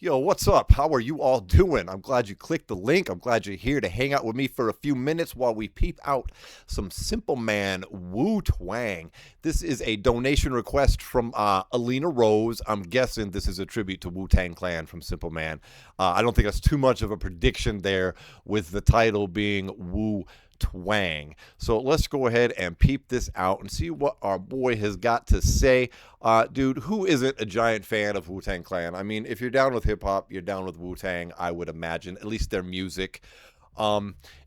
Yo, what's up? How are you all doing? I'm glad you clicked the link. I'm glad you're here to hang out with me for a few minutes while we peep out some Cymple Man Wu-Twang. This is a donation request from Alina Rose. I'm guessing this is a tribute to Wu-Tang Clan from Cymple Man. I don't think that's too much of a prediction there with the title being Wu-Twang. So let's go ahead and peep this out and see what our boy has got to say. Dude, who isn't a giant fan of Wu-Tang Clan? I mean, if you're down with hip-hop, you're down with Wu-Tang, I would imagine. At least their music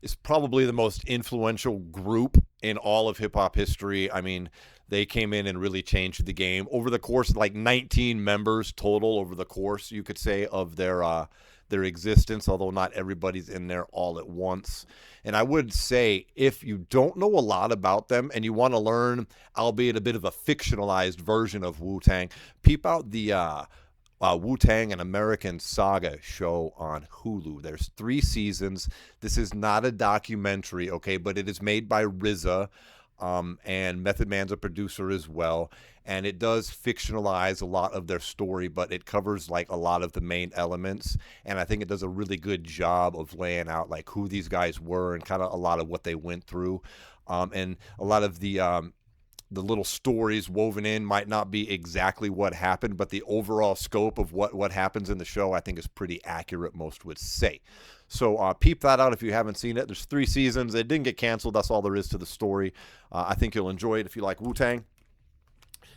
is probably the most influential group in all of hip-hop history. I mean, they came in and really changed the game. Over the course, like 19 members total over the course, you could say, of their existence, although not everybody's in there all at once. And I would say if you don't know a lot about them and you want to learn, albeit a bit of a fictionalized version of Wu-Tang, peep out the Wu-Tang An American Saga show on Hulu. There's 3 seasons. This is not a documentary, okay, but it is made by RZA. And Method Man's a producer as well, and it does fictionalize a lot of their story, but it covers like a lot of the main elements, and I think it does a really good job of laying out like who these guys were and kind of a lot of what they went through, and a lot of the little stories woven in might not be exactly what happened, but the overall scope of what happens in the show I think is pretty accurate, most would say. So peep that out if you haven't seen it. There's 3 seasons. It didn't get canceled. That's all there is to the story. I think you'll enjoy it if you like Wu-Tang.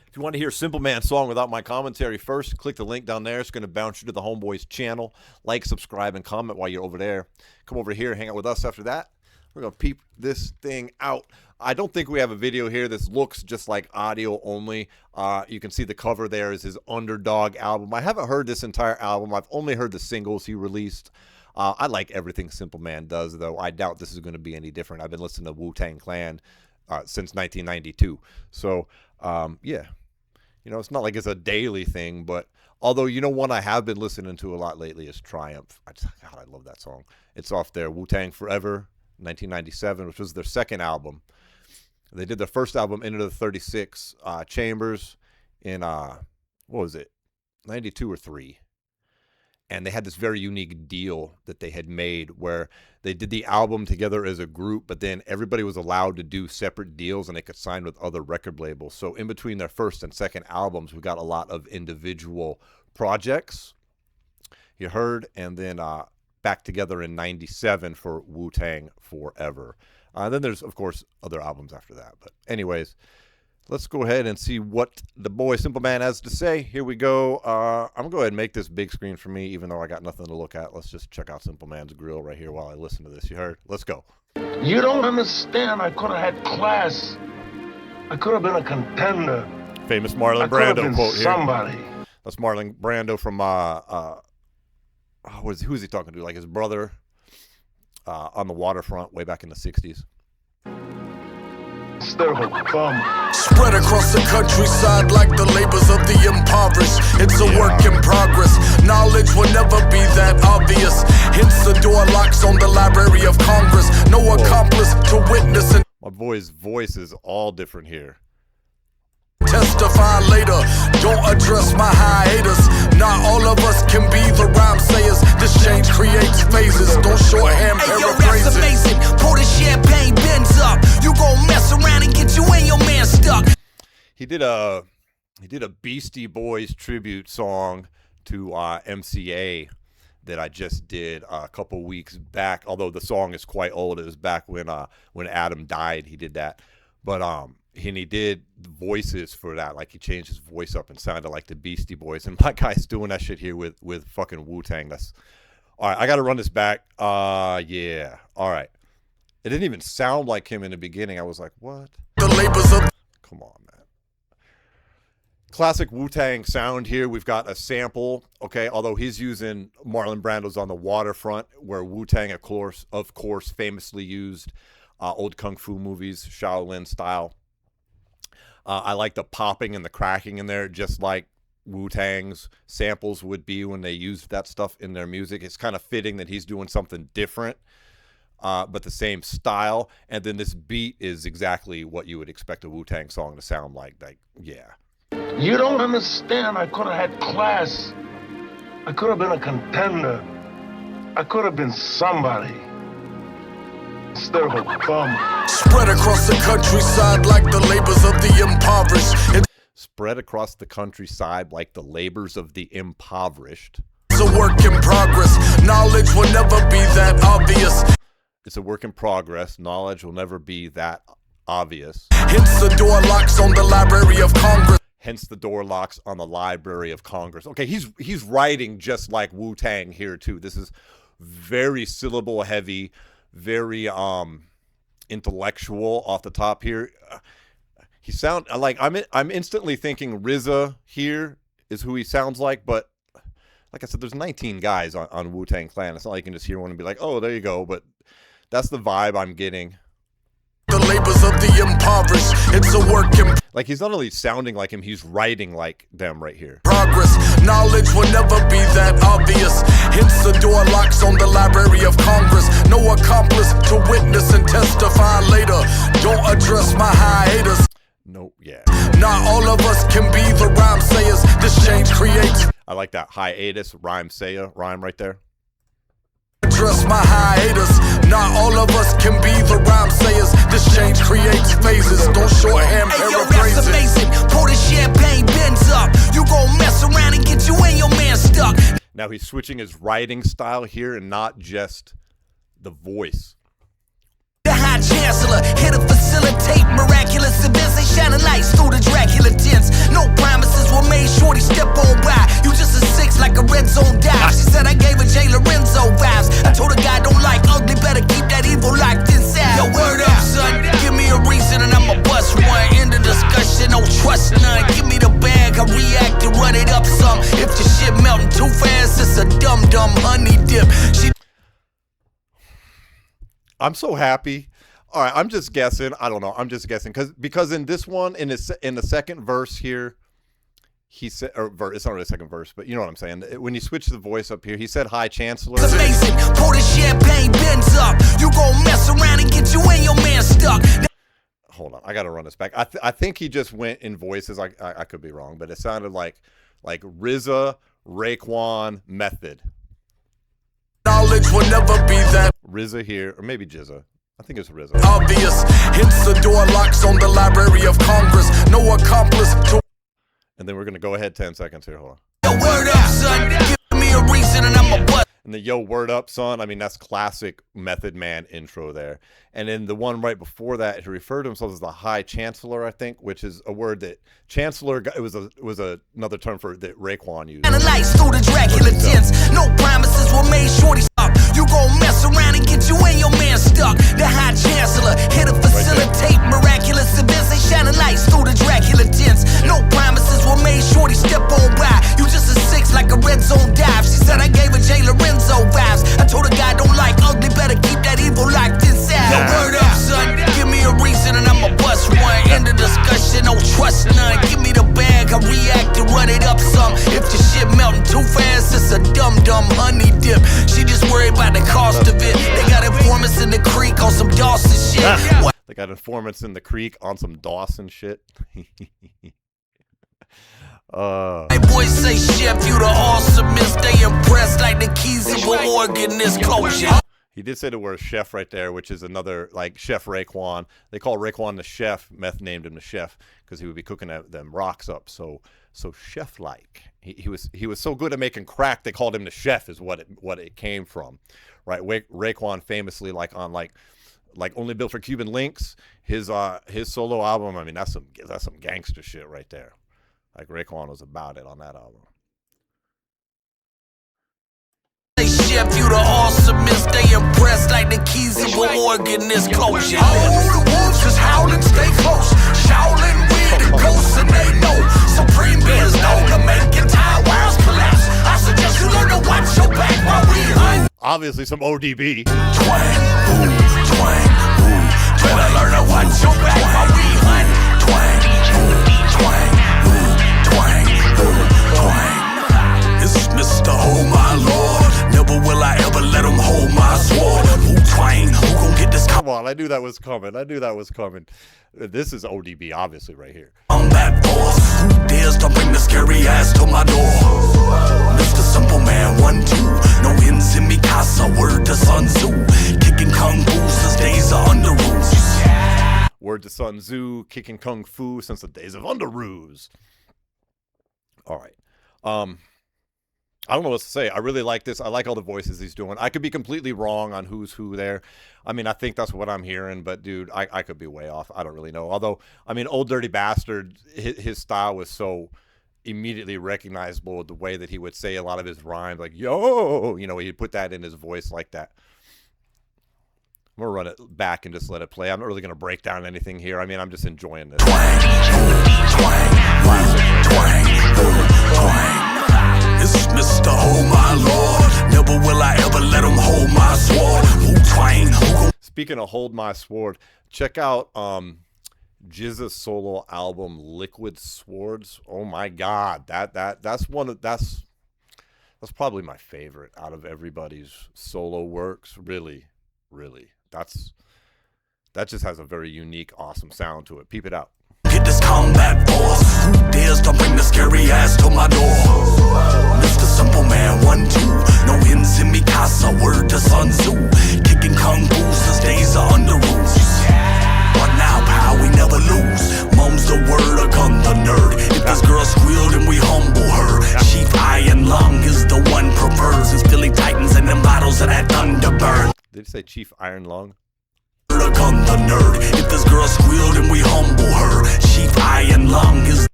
If you want to hear Cymple Man's song without my commentary first, click the link down there. It's going to bounce you to the Homeboys channel. Like, subscribe, and comment while you're over there. Come over here, hang out with us after that. We're going to peep this thing out. I don't think we have a video here. This looks just like audio only. You can see the cover there is his Underdog album. I haven't heard this entire album. I've only heard the singles he released. I like everything Cymple Man does, though. I doubt this is going to be any different. I've been listening to Wu-Tang Clan since 1992. So, yeah. You know, it's not like it's a daily thing, but although, you know, one I have been listening to a lot lately is Triumph. God, I love that song. It's off their Wu-Tang Forever, 1997, which was their second album. They did their first album, Into the 36 Chambers, in, what was it, 92 or 3. And they had this very unique deal that they had made where they did the album together as a group, but then everybody was allowed to do separate deals and they could sign with other record labels. So in between their first and second albums, we got a lot of individual projects, you heard, and then back together in 97 for Wu-Tang Forever. Then there's, of course, other albums after that. But anyways, let's go ahead and see what the boy Cymple Man has to say. Here we go. I'm going to go ahead and make this big screen for me, even though I got nothing to look at. Let's just check out Cymple Man's grill right here while I listen to this. You heard? Let's go. You don't understand. I could have had class. I could have been a contender. Famous Marlon Brando quote here. Somebody. That's Marlon Brando from, who is he talking to? Like his brother on the waterfront way back in the 60s. Spread across the countryside like the labors of the impoverished. It's a work in progress. Knowledge will never be that obvious. Hence the door locks on the Library of Congress. No accomplice to witness and my boy's voice is all different here. Testify later. Don't address my hiatus. Not all of us can be the rhyme sayers. This change creates phases. Don't shorthand paraphrase it. That's amazing. Pour the champagne bins up. You gon' mess around and get you and your man stuck. He did a Beastie Boys tribute song to MCA that I just did a couple weeks back. Although the song is quite old, it was back when Adam died. He did that, but and he did the voices for that. Like he changed his voice up and sounded like the Beastie Boys. And my guy's doing that shit here with fucking Wu-Tang. That's all right. I got to run this back. Yeah. All right. It didn't even sound like him in the beginning. I was like, what? The labors of Come on, man. Classic Wu-Tang sound here. We've got a sample, okay, although he's using Marlon Brando's On the Waterfront, where Wu-Tang, of course, famously used old kung fu movies, Shaolin style. I like the popping and the cracking in there, just like Wu-Tang's samples would be when they used that stuff in their music. It's kind of fitting that he's doing something different, but the same style. And then this beat is exactly what you would expect a Wu-Tang song to sound like. Like, yeah. You don't understand. I could have had class. I could have been a contender. I could have been somebody. Instead of a bum. Spread across the countryside like the labors of the impoverished. Spread across the countryside like the labors of the impoverished. It's a work in progress. Knowledge will never be that obvious. It's a work in progress. Knowledge will never be that obvious. Hence the door locks on the Library of Congress. Hence the door locks on the Library of Congress. Okay, he's writing just like Wu-Tang here too. This is very syllable heavy, very intellectual off the top here. He sound like I'm instantly thinking RZA here is who he sounds like, but like I said, there's 19 guys on Wu-Tang Clan. It's not like you can just hear one and be like, oh, there you go. But that's the vibe I'm getting. The labors of the impoverished. It's a work in like he's not only sounding like him, he's writing like them right here. Progress. Knowledge will never be that obvious. Hence the door locks on the Library of Congress. No accomplice to witness and testify later. Don't address my hiatus. No, yeah. Not all of us can be the rhyme sayers. This change creates. I like that hiatus rhyme right there. Address my hiatus. Not all of us can be the rhyme sayers. This change creates phases. Don't shorthand paraphrase it. Hey, yo, that's amazing. Pour the champagne bins up. You gon' mess around and get you and your man stuck. Now he's switching his writing style here and not just the voice. The High Chancellor here to facilitate miraculous events. They shining lights through the Dracula tents. No promises were made, shorty step on by. You just a six like a red zone dive. She said I gave her Jay Lorenzo vibes. I told her God don't like ugly, better keep that evil locked inside. Yo, word up, son. Give me a reason and I'ma bust one. End the discussion, no trust none. Give me the bag, I react and run it up some. If the shit melting too fast, it's a dumb honey dip. I'm so happy. All right, I'm just guessing. I don't know. I'm just guessing because in this one, in the second verse here, he said, it's not really a second verse, but you know what I'm saying. When you switch the voice up here, he said, "Hi, Chancellor." It's amazing. Pour the champagne bins up. You gon' mess around and get you and your man stuck. Hold on, I gotta run this back. I think he just went in voices. I could be wrong, but it sounded like RZA, Raekwon, Method. Knowledge will never be that. RZA here, or maybe Jizza. I think it's RZA. Obvious. Hence the door locks on the Library of Congress. No accomplice to. And then we're gonna go ahead 10 seconds here. Hold on. Yo, word up, son. Give me a reason and I'm a butt. And the yo, word up, son. I mean, that's classic Method Man intro there. And then the one right before that, he referred to himself as the High Chancellor, I think, which is a word that Chancellor. It was another term for that Raekwon used. And the lights through the Dracula tents. No promises were made, shorty stop. You gon' mess around and get you and your man stuck. The High Chancellor here to facilitate miraculous events. They shining lights through the Dracula tents. No promises were made, shorty step on by. You just a six like a red zone dive. She said I gave her Jay Lorenzo vibes. I told her God don't like ugly, better keep that evil locked inside. Yo, word up, son. Give me a reason and I'ma bust one. End the discussion, no trust none. Give me the bag, I react and run it up some. If the shit melting too fast, it's a dumb honey dip. She just worried about the cost of it. They got informants in the creek on some Dawson shit. They got informants in the creek on some Dawson shit. Hey boys say chef, you the awesomest. They impressed like the keys of an organist. Closure. He did say the word chef right there, which is another, like, Chef Raekwon. They call Raekwon the chef. Meth named him the chef because he would be cooking them rocks up so chef-like. He was so good at making crack, they called him the chef is what it came from, right? Raekwon famously, like Only Built for Cuban Links, his solo album. I mean, that's some gangster shit right there. Like Raekwon was about it on that album. Chef, you the awesomest. They impressed like the keys of an organist. Closure. All the wolves is howling, stay close. Shaolin with the ghosts and they know. Supreme beings known to make entire worlds collapse. I suggest you learn to watch your back while we hunt. Obviously some ODB. Twang, boom, twang, boom. Better learn to watch your back while we hunt. Twang, boom, twang, boom, twang, boom, twang. It's Mr. Oh my Lord. Never will I ever let him hold my sword. Wu-Twang, who gon' get this? Come on, I knew that was coming. This is ODB, obviously, right here. I'm that force. Who dares to bring the scary ass to my door? Mr. Simple Man, 1, 2. No ends in me casa, word to Sun Tzu. Kicking kung fu since days of under rules. Word to Sun Tzu, kicking kung fu since the days of underoos. All right. I don't know what to say. I really like this. I like all the voices he's doing. I could be completely wrong on who's who there. I mean, I think that's what I'm hearing, but dude, I could be way off. I don't really know. Although, I mean, Old Dirty Bastard, his style was so immediately recognizable with the way that he would say a lot of his rhymes, like, yo, you know, he'd put that in his voice like that. I'm going to run it back and just let it play. I'm not really going to break down anything here. I mean, I'm just enjoying this. Twang, this is Mr. Oh my Lord. Never will I ever let him hold my sword. Wu-Twang. Speaking of Hold My Sword, check out Jizza's solo album Liquid Swords. Oh my God, that's probably my favorite out of everybody's solo works. Really. That just has a very unique, awesome sound to it. Peep it out. Get this combat force. Who dares to bring the scary ass to my door? Mr. Simple Man, 1, 2. No ends in me casa, word to Sun Tzu. Kicking kung fu since days of under rules. But now, pal, we never lose. Mom's the word, a gun the nerd. If this girl squealed and we humble her. Chief Iron Lung is the one preferred. Since Philly Titans and them bottles of that Thunderbird. Did he say Chief Iron Lung? A gun the nerd. If this girl squealed and we humble her. Chief Iron Lung is.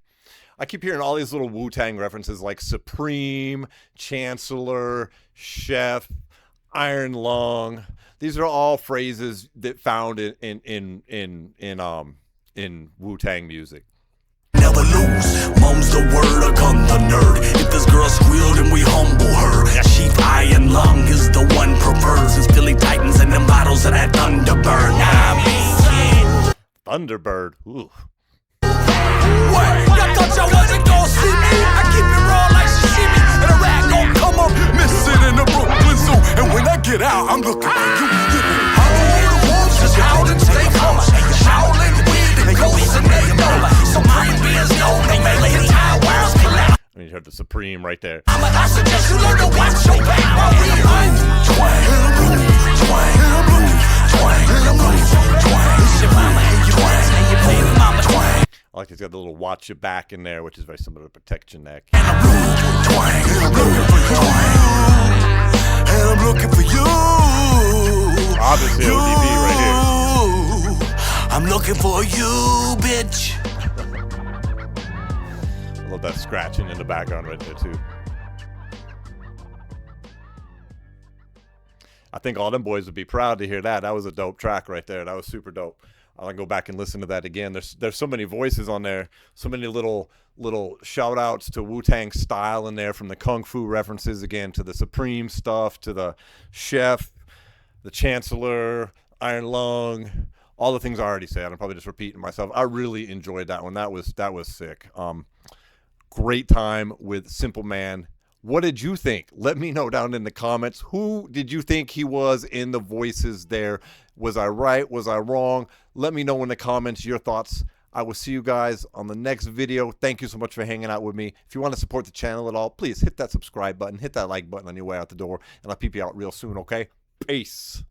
I keep hearing all these little Wu-Tang references like Supreme, Chancellor, Chef, Iron Lung. These are all phrases that found in Wu-Tang music. Never lose. Mom's the word, a gun the nerd. If this girl squealed and we humble her. Chief Iron Lung is the one preferred. Since Philly Titans and them bottles of that Thunderbird. Thunderbird. Ooh. What? Y'all thought y'all wasn't gonna see me? I keep it raw like sashimi. And a rat gon' come up missing in the Brooklyn Zoo. And when I get out, I'm looking for you. Halloween the wolves is howling, stay calm. Shaolin weed and ghosts and they know. Supreme beings know they may lay the entire world's collapse. I mean, you heard the Supreme right there. I suggest you learn to watch your back while we run. Twang, twang, twang, twang. It's your mama and your friends and your baby mama. Twang. I like he's got the little watch your back in there, which is very similar to protect your neck. And I'm looking for you. Obviously ODB right here. I'm looking for you, bitch. I love that scratching in the background right there too. I think all them boys would be proud to hear that. That was a dope track right there. That was super dope. I'll go back and listen to that again. There's so many voices on there, so many little shout outs to Wu-Tang style in there, from the Kung Fu references again to the Supreme stuff to the Chef, the Chancellor, Iron Lung, all the things I already said. I'm probably just repeating myself. I really enjoyed that one. That was sick. Great time with Simple Man. What did you think? Let me know down in the comments. Who did you think he was in the voices there? Was I right? Was I wrong? Let me know in the comments your thoughts. I will see you guys on the next video. Thank you so much for hanging out with me. If you want to support the channel at all, please hit that subscribe button, hit that like button on your way out the door, and I'll peep you out real soon, okay? Peace.